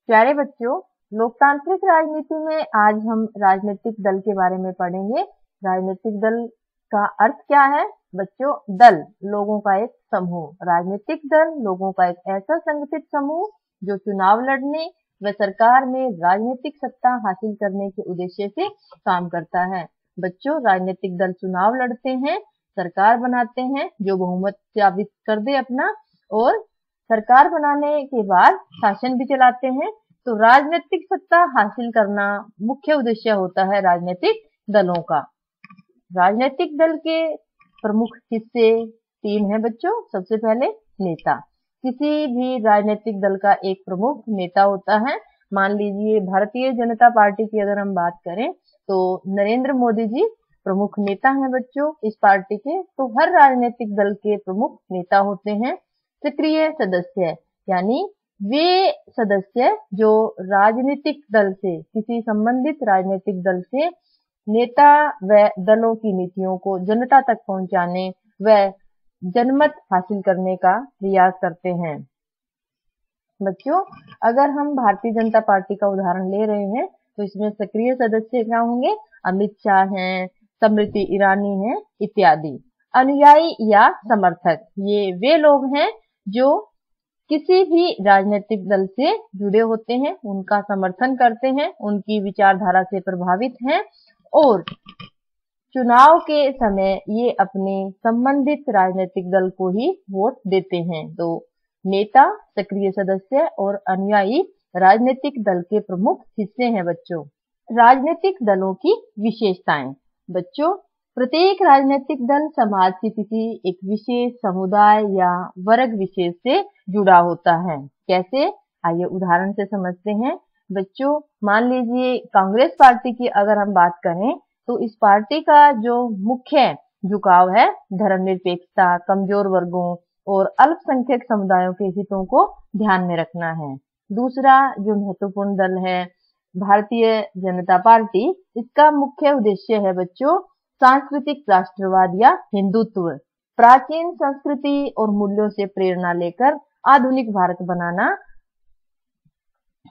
प्यारे बच्चों, लोकतांत्रिक राजनीति में आज हम राजनीतिक दल के बारे में पढ़ेंगे। राजनीतिक दल का अर्थ क्या है? बच्चों, दल लोगों का एक समूह। राजनीतिक दल लोगों का एक ऐसा संगठित समूह जो चुनाव लड़ने व सरकार में राजनीतिक सत्ता हासिल करने के उद्देश्य से काम करता है। बच्चों, राजनीतिक दल चुनाव लड़ते हैं, सरकार बनाते हैं जो बहुमत साबित कर दे अपना, और सरकार बनाने के बाद शासन भी चलाते हैं। तो राजनीतिक सत्ता हासिल करना मुख्य उद्देश्य होता है राजनीतिक दलों का। राजनीतिक दल के प्रमुख हिस्से 3 हैं बच्चों। सबसे पहले नेता। किसी भी राजनीतिक दल का एक प्रमुख नेता होता है। मान लीजिए भारतीय जनता पार्टी की अगर हम बात करें तो नरेंद्र मोदी जी प्रमुख नेता हैं बच्चों इस पार्टी के। तो हर राजनीतिक दल के प्रमुख नेता होते हैं। सक्रिय सदस्य यानी वे सदस्य जो राजनीतिक दल से, किसी संबंधित राजनीतिक दल से नेता व दलों की नीतियों को जनता तक पहुंचाने व जनमत हासिल करने का प्रयास करते हैं। बच्चों, अगर हम भारतीय जनता पार्टी का उदाहरण ले रहे हैं तो इसमें सक्रिय सदस्य क्या होंगे? अमित शाह हैं, स्मृति ईरानी हैं इत्यादि। अनुयायी या समर्थक, ये वे लोग हैं जो किसी भी राजनीतिक दल से जुड़े होते हैं, उनका समर्थन करते हैं, उनकी विचारधारा से प्रभावित हैं और चुनाव के समय ये अपने संबंधित राजनीतिक दल को ही वोट देते हैं। तो नेता, सक्रिय सदस्य और अनुयायी राजनीतिक दल के प्रमुख हिस्से हैं बच्चों। राजनीतिक दलों की विशेषताएं। बच्चों, प्रत्येक राजनीतिक दल समाज के किसी एक विशेष समुदाय या वर्ग विशेष से जुड़ा होता है। कैसे? आइए उदाहरण से समझते हैं। बच्चों, मान लीजिए कांग्रेस पार्टी की अगर हम बात करें तो इस पार्टी का जो मुख्य झुकाव है धर्मनिरपेक्षता, कमजोर वर्गों और अल्पसंख्यक समुदायों के हितों को ध्यान में रखना है। दूसरा जो महत्वपूर्ण दल है भारतीय जनता पार्टी, इसका मुख्य उद्देश्य है बच्चों सांस्कृतिक राष्ट्रवाद या हिंदुत्व। प्राचीन संस्कृति और मूल्यों से प्रेरणा लेकर आधुनिक भारत बनाना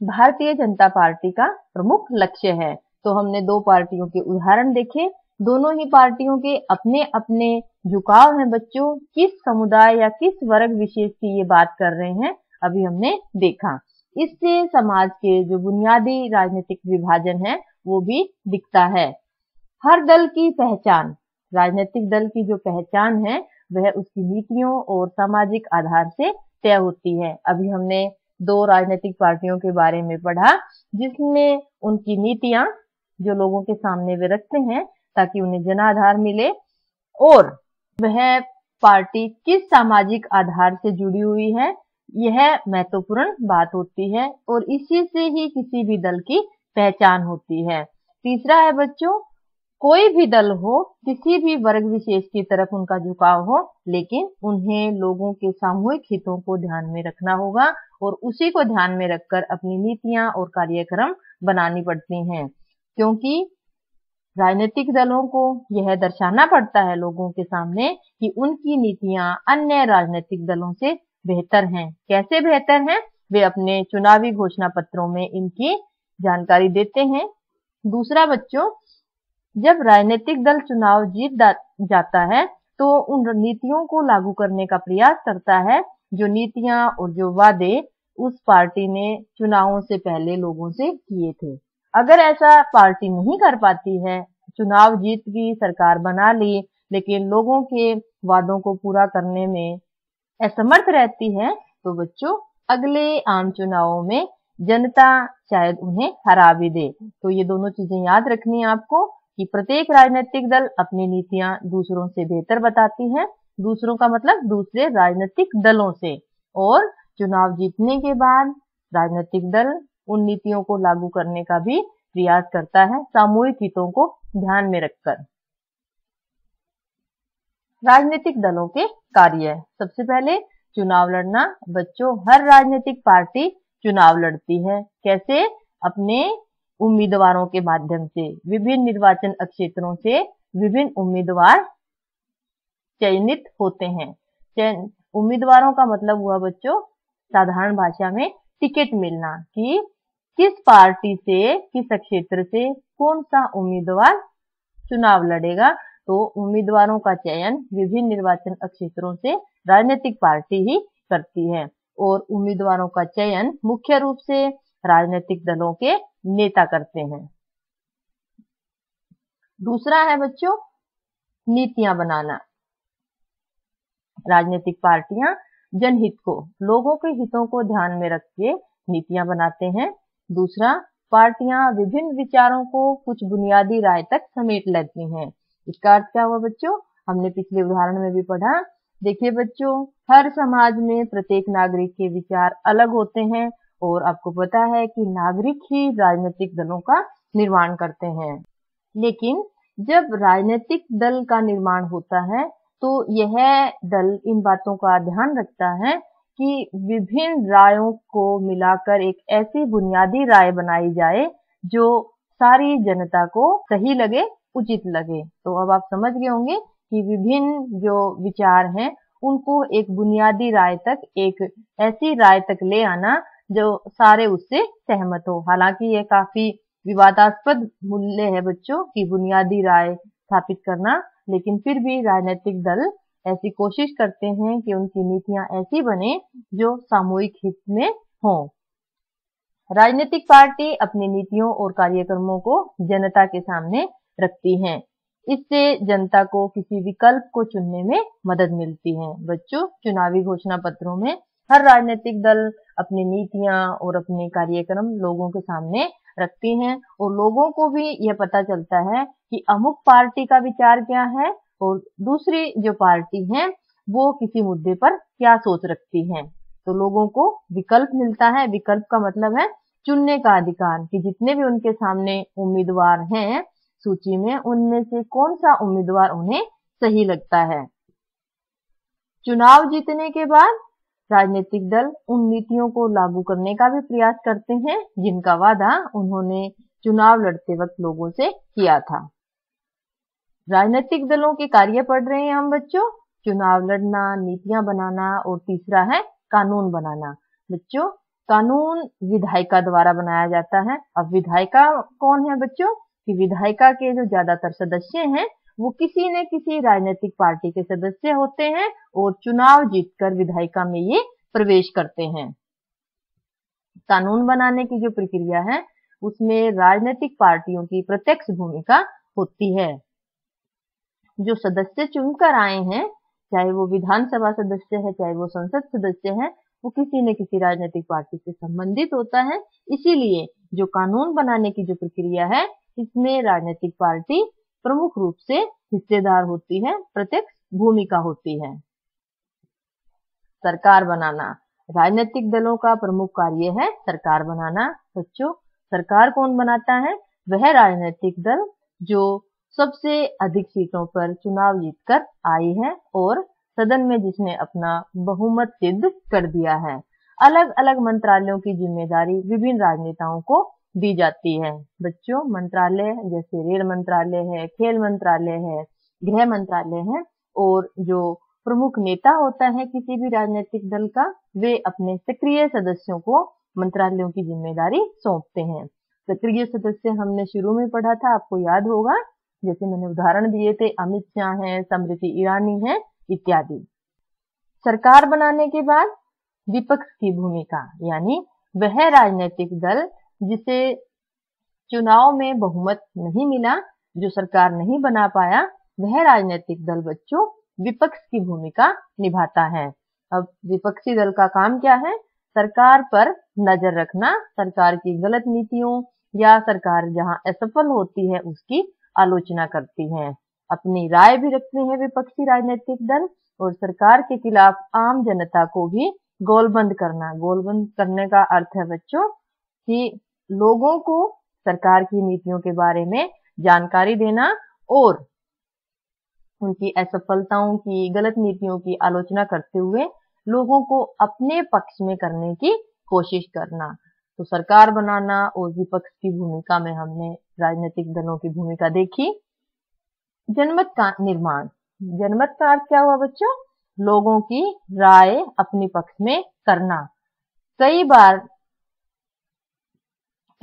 भारतीय जनता पार्टी का प्रमुख लक्ष्य है। तो हमने 2 पार्टियों के उदाहरण देखे। दोनों ही पार्टियों के अपने अपने झुकाव हैं बच्चों। किस समुदाय या किस वर्ग विशेष की ये बात कर रहे हैं अभी हमने देखा। इससे समाज के जो बुनियादी राजनीतिक विभाजन है वो भी दिखता है। हर दल की पहचान, राजनीतिक दल की जो पहचान है वह उसकी नीतियों और सामाजिक आधार से तय होती है। अभी हमने 2 राजनीतिक पार्टियों के बारे में पढ़ा जिसमें उनकी नीतियां जो लोगों के सामने वे रखते हैं ताकि उन्हें जनाधार मिले और वह पार्टी किस सामाजिक आधार से जुड़ी हुई है यह महत्वपूर्ण बात होती है और इसी से ही किसी भी दल की पहचान होती है। तीसरा है बच्चों, कोई भी दल हो, किसी भी वर्ग विशेष की तरफ उनका झुकाव हो, लेकिन उन्हें लोगों के सामूहिक हितों को ध्यान में रखना होगा और उसी को ध्यान में रखकर अपनी नीतियां और कार्यक्रम बनानी पड़ती हैं। क्योंकि राजनीतिक दलों को यह दर्शाना पड़ता है लोगों के सामने कि उनकी नीतियां अन्य राजनीतिक दलों से बेहतर हैं। कैसे बेहतर हैं? वे अपने चुनावी घोषणा पत्रों में इनकी जानकारी देते हैं। दूसरा बच्चों, जब राजनीतिक दल चुनाव जीत जाता है तो उन नीतियों को लागू करने का प्रयास करता है जो नीतियां और जो वादे उस पार्टी ने चुनावों से पहले लोगों से किए थे। अगर ऐसा पार्टी नहीं कर पाती है, चुनाव जीत की, सरकार बना ली, लेकिन लोगों के वादों को पूरा करने में असमर्थ रहती है, तो बच्चों अगले आम चुनावों में जनता शायद उन्हें हरा भी दे। तो ये दोनों चीजें याद रखनी है आपको कि प्रत्येक राजनीतिक दल अपनी नीतियां दूसरों से बेहतर बताती है। दूसरों का मतलब दूसरे राजनीतिक दलों से। और चुनाव जीतने के बाद राजनीतिक दल उन नीतियों को लागू करने का भी प्रयास करता है सामूहिक हितों को ध्यान में रखकर। राजनीतिक दलों के कार्य। सबसे पहले चुनाव लड़ना। बच्चों, हर राजनीतिक पार्टी चुनाव लड़ती है। कैसे? अपने उम्मीदवारों के माध्यम से। विभिन्न निर्वाचन क्षेत्रों से विभिन्न उम्मीदवार चयनित होते हैं। उम्मीदवारों का मतलब हुआ बच्चों साधारण भाषा में टिकट मिलना कि किस पार्टी से, किस क्षेत्र से कौन सा उम्मीदवार चुनाव लड़ेगा। तो उम्मीदवारों का चयन विभिन्न निर्वाचन क्षेत्रों से राजनीतिक पार्टी ही करती है और उम्मीदवारों का चयन मुख्य रूप से राजनीतिक दलों के नेता करते हैं। दूसरा है बच्चों नीतियां बनाना। राजनीतिक पार्टियां जनहित को, लोगों के हितों को ध्यान में रख के नीतियां बनाते हैं। दूसरा, पार्टियां विभिन्न विचारों को कुछ बुनियादी राय तक समेट लेती हैं। इसका अर्थ क्या हुआ बच्चों, हमने पिछले उदाहरण में भी पढ़ा। देखिए बच्चों, हर समाज में प्रत्येक नागरिक के विचार अलग होते हैं और आपको पता है कि नागरिक ही राजनीतिक दलों का निर्माण करते हैं। लेकिन जब राजनीतिक दल का निर्माण होता है तो यह दल इन बातों का ध्यान रखता है कि विभिन्न रायों को मिलाकर एक ऐसी बुनियादी राय बनाई जाए जो सारी जनता को सही लगे, उचित लगे। तो अब आप समझ गए होंगे कि विभिन्न जो विचार हैं उनको एक बुनियादी राय तक, एक ऐसी राय तक ले आना जो सारे उससे सहमत हो। हालांकि यह काफी विवादास्पद मूल्य है बच्चों की बुनियादी राय स्थापित करना, लेकिन फिर भी राजनीतिक दल ऐसी कोशिश करते हैं कि उनकी नीतियां ऐसी बने जो सामूहिक हित में हो। राजनीतिक पार्टी अपनी नीतियों और कार्यक्रमों को जनता के सामने रखती हैं। इससे जनता को किसी विकल्प को चुनने में मदद मिलती है। बच्चों, चुनावी घोषणा पत्रों में हर राजनीतिक दल अपनी नीतियां और अपने कार्यक्रम लोगों के सामने रखती हैं और लोगों को भी यह पता चलता है कि अमुक पार्टी का विचार क्या है और दूसरी जो पार्टी है वो किसी मुद्दे पर क्या सोच रखती है। तो लोगों को विकल्प मिलता है। विकल्प का मतलब है चुनने का अधिकार, कि जितने भी उनके सामने उम्मीदवार हैं सूची में, उनमें से कौन सा उम्मीदवार उन्हें सही लगता है। चुनाव जीतने के बाद राजनीतिक दल उन नीतियों को लागू करने का भी प्रयास करते हैं जिनका वादा उन्होंने चुनाव लड़ते वक्त लोगों से किया था। राजनीतिक दलों के कार्य पढ़ रहे हैं हम बच्चों, चुनाव लड़ना, नीतियां बनाना और तीसरा है कानून बनाना। बच्चों, कानून विधायिका द्वारा बनाया जाता है। अब विधायिका कौन है बच्चों, कि विधायिका के जो ज्यादातर सदस्य हैं वो किसी न किसी राजनीतिक पार्टी के सदस्य होते हैं और चुनाव जीतकर विधायिका में ये प्रवेश करते हैं। कानून बनाने की जो प्रक्रिया है उसमें राजनीतिक पार्टियों की प्रत्यक्ष भूमिका होती है। जो सदस्य चुनकर आए हैं, चाहे वो विधानसभा सदस्य है, चाहे वो संसद सदस्य है, वो किसी न किसी राजनीतिक पार्टी से संबंधित होता है। इसीलिए जो कानून बनाने की जो प्रक्रिया है इसमें राजनीतिक पार्टी प्रमुख रूप से हिस्सेदार होती है, प्रत्यक्ष भूमिका होती है। सरकार बनाना, राजनीतिक दलों का प्रमुख कार्य है सरकार बनाना। बच्चों, सरकार कौन बनाता है, वह राजनीतिक दल जो सबसे अधिक सीटों पर चुनाव जीतकर आई है और सदन में जिसने अपना बहुमत सिद्ध कर दिया है। अलग अलग मंत्रालयों की जिम्मेदारी विभिन्न राजनेताओं को दी जाती है। बच्चों, मंत्रालय जैसे रेल मंत्रालय है, खेल मंत्रालय है, गृह मंत्रालय है, और जो प्रमुख नेता होता है किसी भी राजनीतिक दल का, वे अपने सक्रिय सदस्यों को मंत्रालयों की जिम्मेदारी सौंपते हैं। सक्रिय सदस्य हमने शुरू में पढ़ा था, आपको याद होगा, जैसे मैंने उदाहरण दिए थे, अमित शाह हैं, स्मृति ईरानी हैं इत्यादि। सरकार बनाने के बाद विपक्ष की भूमिका, यानी वह राजनीतिक दल जिसे चुनाव में बहुमत नहीं मिला, जो सरकार नहीं बना पाया, वह राजनीतिक दल बच्चों विपक्ष की भूमिका निभाता है। अब विपक्षी दल का काम क्या है, सरकार पर नजर रखना, सरकार की गलत नीतियों या सरकार जहां असफल होती है उसकी आलोचना करती है। अपनी राय भी रखते हैं विपक्षी राजनीतिक दल और सरकार के खिलाफ आम जनता को भी गोलबंद करना। गोलबंद करने का अर्थ है बच्चों कि लोगों को सरकार की नीतियों के बारे में जानकारी देना और उनकी असफलताओं की, गलत नीतियों की आलोचना करते हुए लोगों को अपने पक्ष में करने की कोशिश करना। तो सरकार बनाना और विपक्ष की भूमिका में हमने राजनीतिक दलों की भूमिका देखी। जनमत का निर्माण, जनमत का अर्थ क्या हुआ बच्चों, लोगों की राय अपने पक्ष में करना। कई बार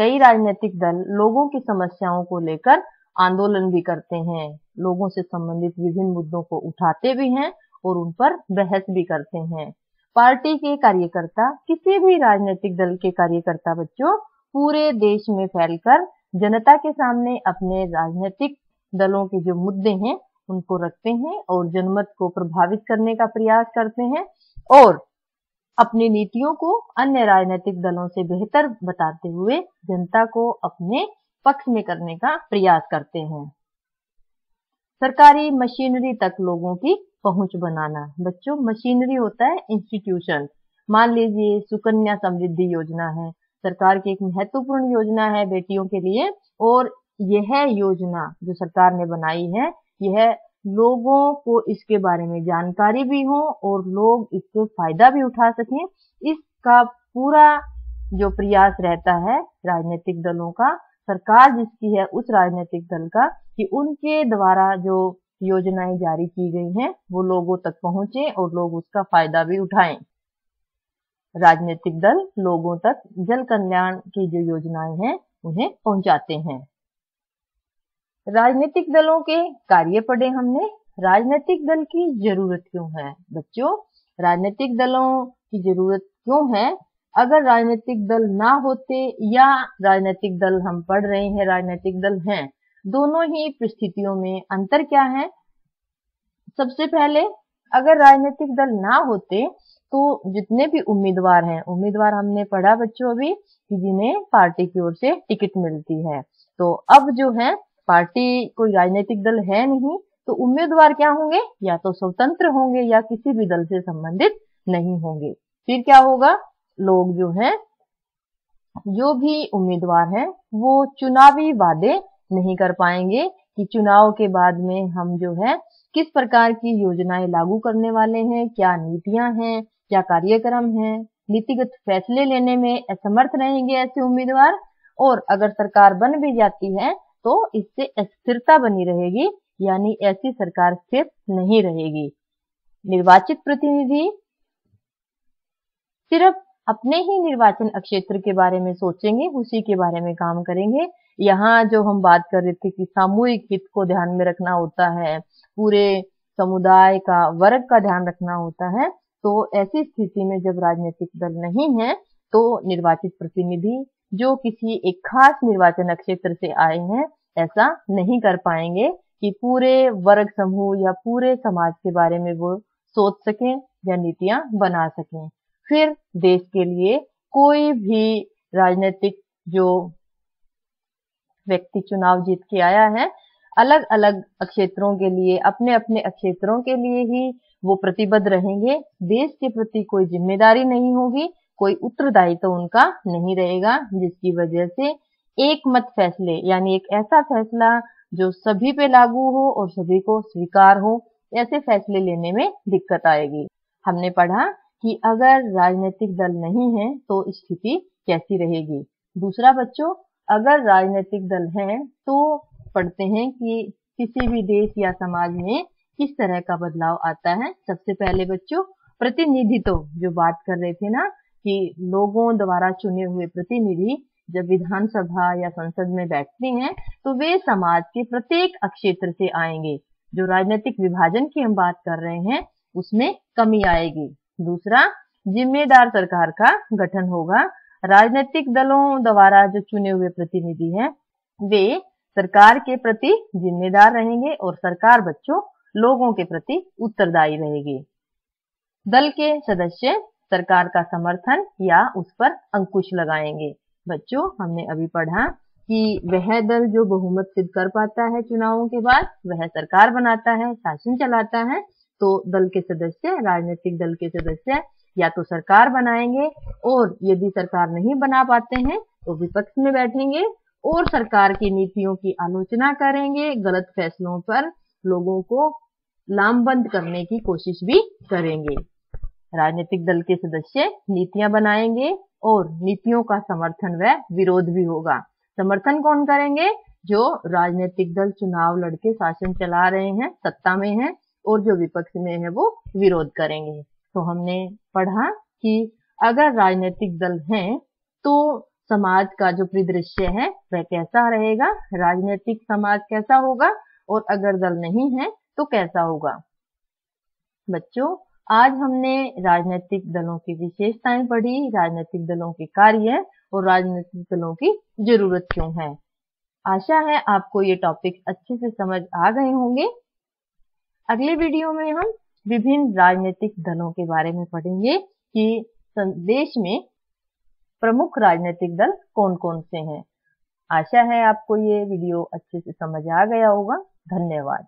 कई राजनीतिक दल लोगों की समस्याओं को लेकर आंदोलन भी करते हैं, लोगों से संबंधित विभिन्न मुद्दों को उठाते भी हैं और उन पर बहस भी करते हैं। पार्टी के कार्यकर्ता, किसी भी राजनीतिक दल के कार्यकर्ता बच्चों पूरे देश में फैलकर जनता के सामने अपने राजनीतिक दलों के जो मुद्दे हैं उनको रखते हैं और जनमत को प्रभावित करने का प्रयास करते हैं और अपनी नीतियों को अन्य राजनीतिक दलों से बेहतर बताते हुए जनता को अपने पक्ष में करने का प्रयास करते हैं। सरकारी मशीनरी तक लोगों की पहुंच बनाना। बच्चों, मशीनरी होता है इंस्टीट्यूशन। मान लीजिए सुकन्या समृद्धि योजना है, सरकार की एक महत्वपूर्ण योजना है बेटियों के लिए, और यह योजना जो सरकार ने बनाई है, यह लोगों को इसके बारे में जानकारी भी हो और लोग इससे फायदा भी उठा सकें। इसका पूरा जो प्रयास रहता है राजनीतिक दलों का, सरकार जिसकी है उस राजनीतिक दल का, कि उनके द्वारा जो योजनाएं जारी की गई हैं वो लोगों तक पहुंचे और लोग उसका फायदा भी उठाएं। राजनीतिक दल लोगों तक जन कल्याण की जो योजनाएं हैं उन्हें पहुंचाते हैं। राजनीतिक दलों के कार्य पढ़े हमने। राजनीतिक दल की जरूरत क्यों है? बच्चों, राजनीतिक दलों की जरूरत क्यों है? अगर राजनीतिक दल ना होते या राजनीतिक दल हम पढ़ रहे हैं राजनीतिक दल हैं, दोनों ही परिस्थितियों में अंतर क्या है? सबसे पहले, अगर राजनीतिक दल ना होते तो जितने भी उम्मीदवार हैं, उम्मीदवार हमने पढ़ा बच्चों अभी कि जिन्हें पार्टी की ओर से टिकट मिलती है, तो अब जो है पार्टी कोई राजनीतिक दल है नहीं, तो उम्मीदवार क्या होंगे? या तो स्वतंत्र होंगे या किसी भी दल से संबंधित नहीं होंगे। फिर क्या होगा? लोग जो हैं, जो भी उम्मीदवार हैं, वो चुनावी वादे नहीं कर पाएंगे कि चुनाव के बाद में हम जो है किस प्रकार की योजनाएं लागू करने वाले हैं, क्या नीतियां हैं, क्या कार्यक्रम हैं। नीतिगत फैसले लेने में असमर्थ रहेंगे ऐसे उम्मीदवार, और अगर सरकार बन भी जाती है तो इससे अस्थिरता बनी रहेगी, यानी ऐसी सरकार स्थिर नहीं रहेगी। निर्वाचित प्रतिनिधि सिर्फ अपने ही निर्वाचन क्षेत्र के बारे में सोचेंगे, उसी के बारे में काम करेंगे। यहाँ जो हम बात कर रहे थे कि सामूहिक हित को ध्यान में रखना होता है, पूरे समुदाय का, वर्ग का ध्यान रखना होता है, तो ऐसी स्थिति में जब राजनीतिक दल नहीं है तो निर्वाचित प्रतिनिधि जो किसी एक खास निर्वाचन क्षेत्र से आए हैं ऐसा नहीं कर पाएंगे कि पूरे वर्ग समूह या पूरे समाज के बारे में वो सोच सकें या नीतियां बना सकें। फिर देश के लिए कोई भी राजनीतिक जो व्यक्ति चुनाव जीत के आया है, अलग अलग क्षेत्रों के लिए, अपने अपने क्षेत्रों के लिए ही वो प्रतिबद्ध रहेंगे। देश के प्रति कोई जिम्मेदारी नहीं होगी, कोई उत्तरदायित्व तो उनका नहीं रहेगा, जिसकी वजह से एक मत फैसले, यानी एक ऐसा फैसला जो सभी पे लागू हो और सभी को स्वीकार हो, ऐसे फैसले लेने में दिक्कत आएगी। हमने पढ़ा कि अगर राजनीतिक दल नहीं है तो स्थिति कैसी रहेगी। दूसरा बच्चों, अगर राजनीतिक दल हैं तो पढ़ते हैं कि किसी भी देश या समाज में किस तरह का बदलाव आता है। सबसे पहले बच्चों, प्रतिनिधित्व, जो बात कर रहे थे ना कि लोगों द्वारा चुने हुए प्रतिनिधि जब विधानसभा या संसद में बैठते हैं तो वे समाज के प्रत्येक क्षेत्र से आएंगे। जो राजनीतिक विभाजन की हम बात कर रहे हैं उसमें कमी आएगी। दूसरा, जिम्मेदार सरकार का गठन होगा। राजनीतिक दलों द्वारा जो चुने हुए प्रतिनिधि हैं वे सरकार के प्रति जिम्मेदार रहेंगे और सरकार बच्चों लोगों के प्रति उत्तरदायी रहेगी। दल के सदस्य सरकार का समर्थन या उस पर अंकुश लगाएंगे। बच्चों, हमने अभी पढ़ा कि वह दल जो बहुमत सिद्ध कर पाता है चुनावों के बाद, वह सरकार बनाता है, शासन चलाता है। तो दल के सदस्य, राजनीतिक दल के सदस्य या तो सरकार बनाएंगे, और यदि सरकार नहीं बना पाते हैं तो विपक्ष में बैठेंगे और सरकार की नीतियों की आलोचना करेंगे, गलत फैसलों पर लोगों को लामबंद करने की कोशिश भी करेंगे। राजनीतिक दल के सदस्य नीतियां बनाएंगे और नीतियों का समर्थन व विरोध भी होगा। समर्थन कौन करेंगे? जो राजनीतिक दल चुनाव लड़के शासन चला रहे हैं, सत्ता में हैं, और जो विपक्ष में है वो विरोध करेंगे। तो हमने पढ़ा कि अगर राजनीतिक दल हैं तो समाज का जो परिदृश्य है वह कैसा रहेगा, राजनीतिक समाज कैसा होगा, और अगर दल नहीं है तो कैसा होगा। बच्चों, आज हमने राजनीतिक दलों की विशेषताएं पढ़ी, राजनीतिक दलों के कार्य और राजनीतिक दलों की जरूरत क्यों है। आशा है आपको ये टॉपिक अच्छे से समझ आ गए होंगे। अगले वीडियो में हम विभिन्न राजनीतिक दलों के बारे में पढ़ेंगे कि देश में प्रमुख राजनीतिक दल कौन कौन से हैं। आशा है आपको ये वीडियो अच्छे से समझ आ गया होगा। धन्यवाद।